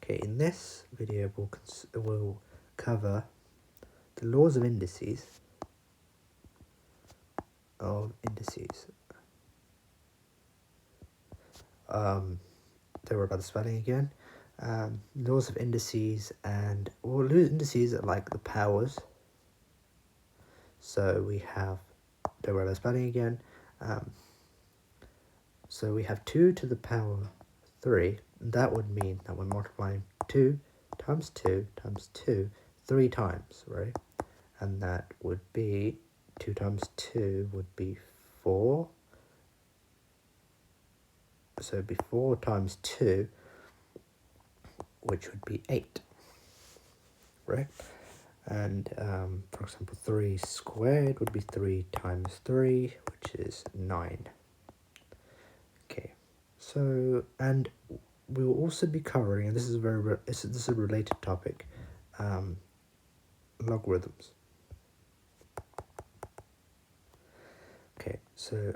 Okay, in this video we'll cover the laws of indices. Don't worry about the spelling again. Laws of indices, and indices are like the powers. So we have, don't worry about the spelling again. So we have 2 to the power 3. That would mean that we're multiplying 2 times 2 times 2 3 times, right? And that would be 2 times 2 would be 4. So it'd be 4 times 2, which would be 8, right? And for example, 3 squared would be 3 times 3, which is 9. Okay, so, and we will also be covering, and this is this is a related topic, logarithms. Okay, so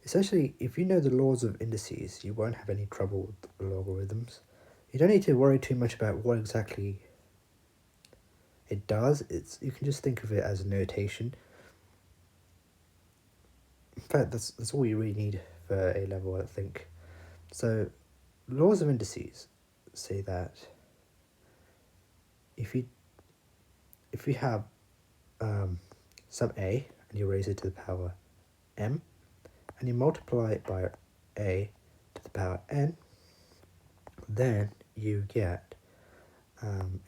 essentially, if you know the laws of indices, you won't have any trouble with logarithms. You don't need to worry too much about what exactly it does. You can just think of it as a notation. In fact, that's all you really need for A level, I think. So, laws of indices say that if you have some A and you raise it to the power m, and you multiply it by A to the power n, then you get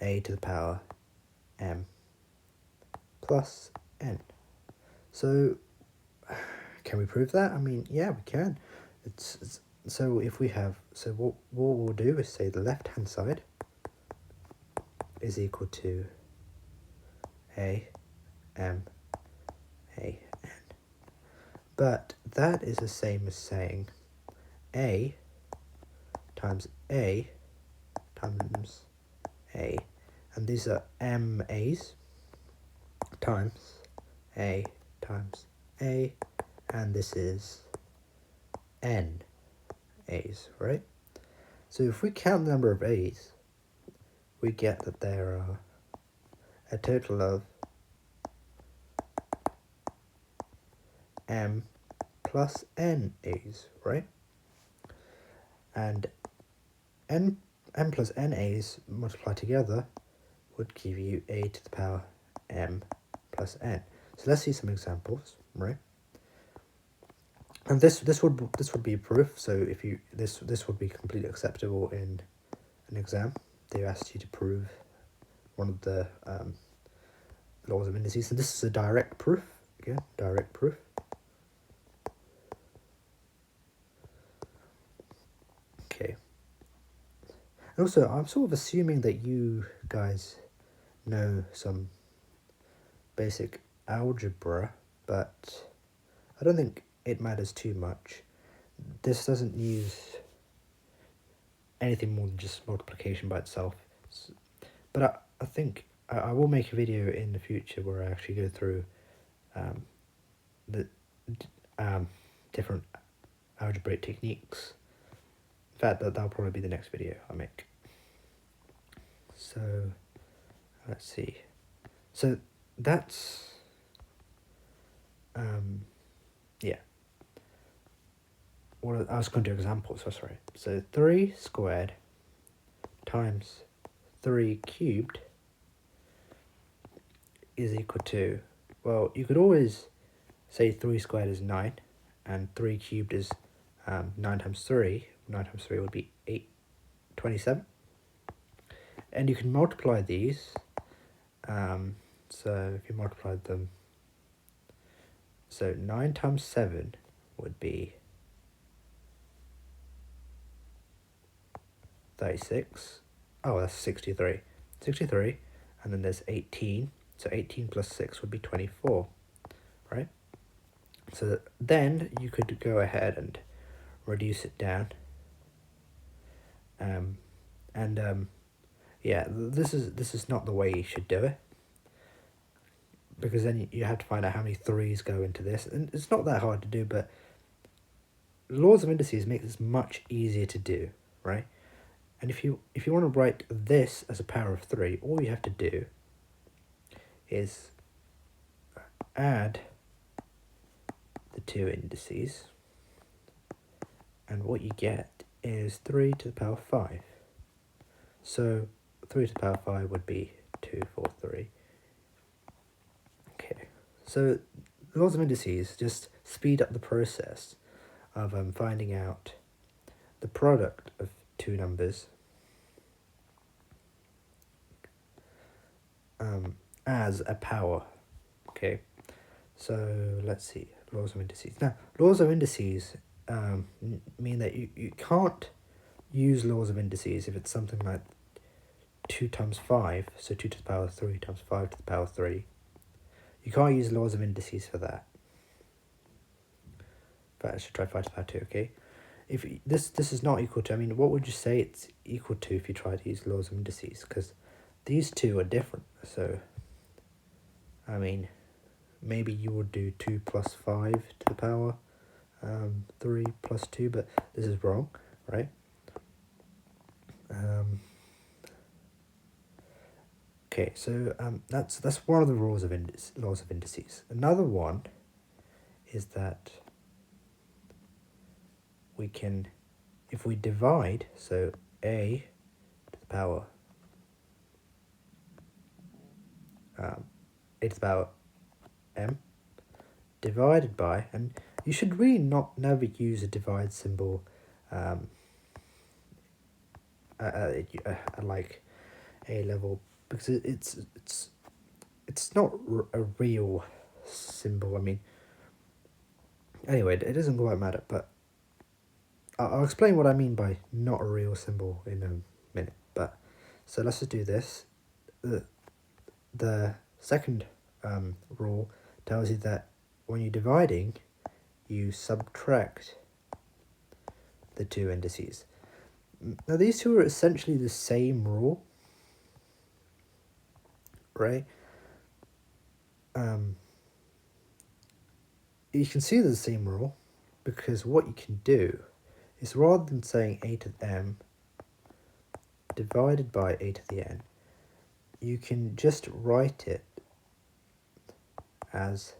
A to the power m plus n. So, can we prove that? I mean, yeah, we can. So if we have, so what we'll do is say the left hand side is equal to A m A n. But that is the same as saying A times A times A, and these are m A's times A times A, and this is n A's, right? So if we count the number of A's, we get that there are a total of m plus n A's, right? And m plus n A's multiplied together would give you A to the power m plus n. So let's see some examples, right? And this would be a proof. So if you this would be completely acceptable in an exam. They asked you to prove one of the laws of indices, and this is a direct proof. Again, direct proof. Okay. And also, I'm sort of assuming that you guys know some basic algebra, but I don't think it matters too much. This doesn't use anything more than just multiplication by itself. But I think I will make a video in the future where I actually go through the different algebraic techniques. In fact, that'll probably be the next video I make. So, let's see. So, that's, yeah. Well, I was going to do examples, so sorry. So, 3 squared times 3 cubed is equal to, well, you could always say 3 squared is 9, and 3 cubed is 9 times 3. 9 times 3 would be 27. And you can multiply these. So if you multiply them, so 9 times 7 would be 36. Oh, that's 63. 63, and then there's 18. So 18 plus 6 would be 24, right? So then you could go ahead and reduce it down. Yeah, this is not the way you should do it, because then you have to find out how many 3's go into this, and it's not that hard to do, but laws of indices make this much easier to do, right? And if you want to write this as a power of 3, all you have to do is add the two indices, and what you get is 3 to the power 5. So 3 to the power 5 would be 2, 4, 3. Okay, so laws of indices just speed up the process of finding out the product of two numbers as a power. Okay, so let's see, laws of indices. Now, laws of indices mean that you can't use laws of indices if it's something like 2 times 5, so 2 to the power 3 times 5 to the power 3. You can't use laws of indices for that. But I should try 5 to the power 2, okay? If this is not equal to, I mean, what would you say it's equal to if you try to use laws of indices? Because these two are different. So, I mean, maybe you would do 2 plus 5 to the power 3 plus 2, but this is wrong, right? Okay, so that's one of the rules of laws of indices. Another one is that we can, if we divide, so a to the power a to the power m divided by, and you should really never use a divide symbol at like A level, because it's not a real symbol. I mean, anyway, it doesn't quite matter, but I'll explain what I mean by not a real symbol in a minute. But so let's just do this. The second rule tells you that when you're dividing, you subtract the two indices. Now these two are essentially the same rule, right? You can see they're the same rule because what you can do is, rather than saying a to the m divided by a to the n, you can just write it as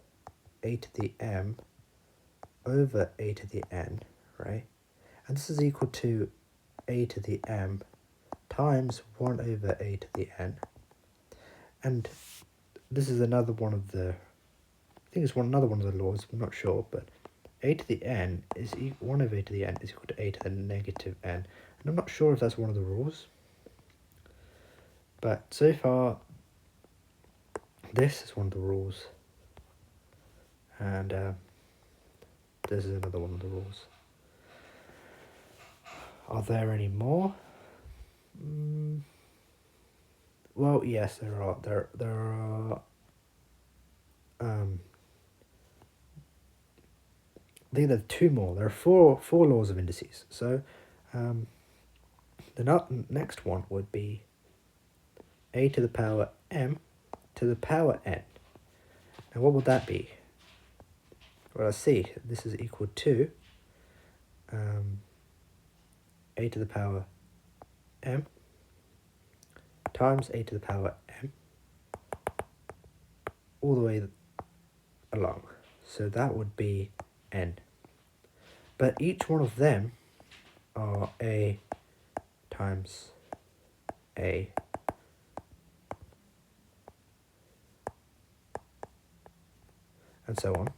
a to the m over a to the n, right? And this is equal to a to the m times 1 over a to the n. And this is another one of the, I think it's another one of the laws, I'm not sure, but a to the n is 1 over a to the n is equal to a to the negative n. And I'm not sure if that's one of the rules. But so far, this is one of the rules. And this is another one of the rules. Are there any more? Well, yes, there are. There are. I think there are two more. There are four laws of indices. So, the next one would be a to the power m to the power n. Now, what would that be? Well, let's see. This is equal to a to the power m times a to the power m all the way along. So that would be n. But each one of them are a times a and so on,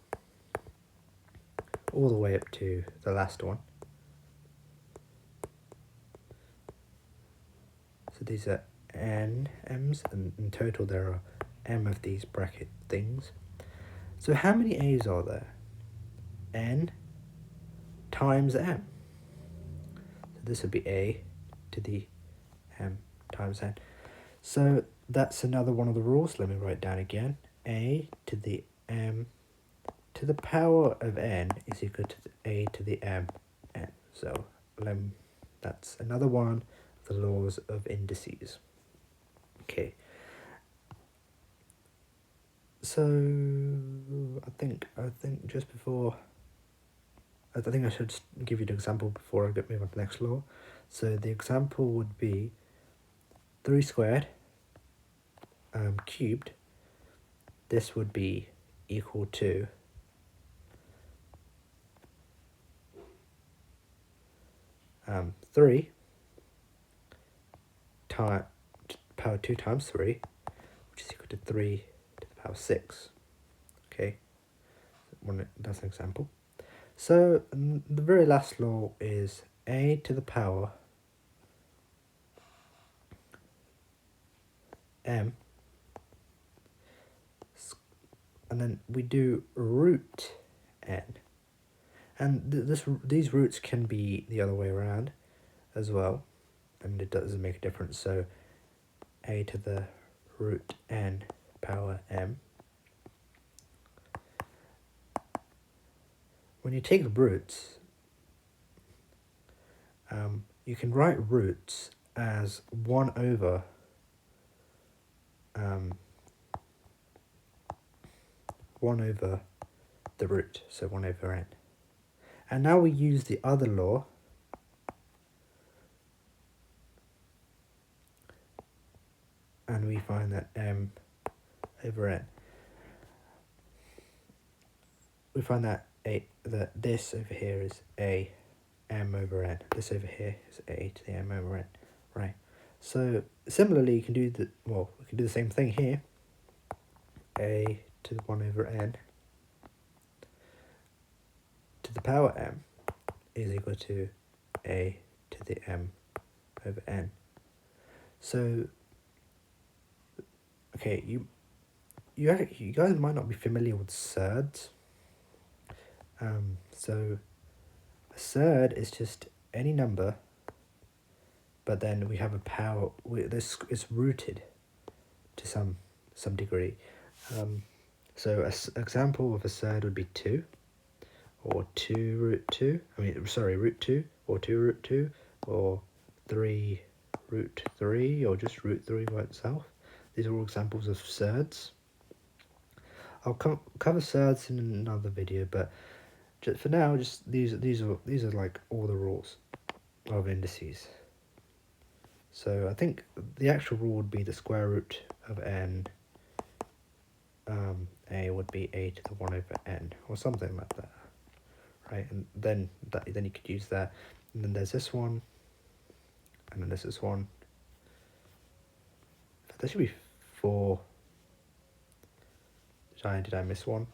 all the way up to the last one. So these are n m's, and in total there are m of these bracket things. So how many a's are there? N times m. So this would be a to the m times n. So that's another one of the rules. Let me write it down again. A to the m to the power of n is equal to a to the m n. So that's another one of the laws of indices. Okay. So I think just before I think I should give you an example before I move on to the next law. So the example would be 3 squared cubed. This would be equal to 3 times power 2 times 3, which is equal to 3 to the power 6. Okay, that's an example. So the very last law is a to the power m, and then we do root n. And these roots can be the other way around as well, and it doesn't make a difference. So a to the root n power m. When you take roots, you can write roots as 1 over 1 over the root, so 1 over n. And now we use the other law, and we find that m over n. We find that that this over here is a m over n. This over here is a to the m over n, right? So similarly, you can do we can do the same thing here. A to the 1 over n to the power m is equal to a to the m over n. So, okay, you guys might not be familiar with surds. So a surd is just any number, but then we have a power. This is rooted to some degree. So an example of a surd would be 2, or 2 root 2. Root 2, or 2 root 2, or 3 root 3, or just root 3 by itself. These are all examples of surds. I'll cover surds in another video, but just for now, just these are like all the rules of indices. So I think the actual rule would be the square root of n. A would be a to the 1 over n, or something like that, right? And then you could use that. And then there's this one, and then there's this one. There should be 4. Did I miss one?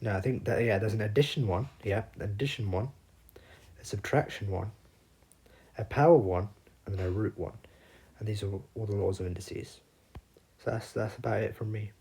No, I think that, yeah, there's an addition one. Yeah, an addition one, a subtraction one, a power one, and then a root one. And these are all the laws of indices. So that's about it from me.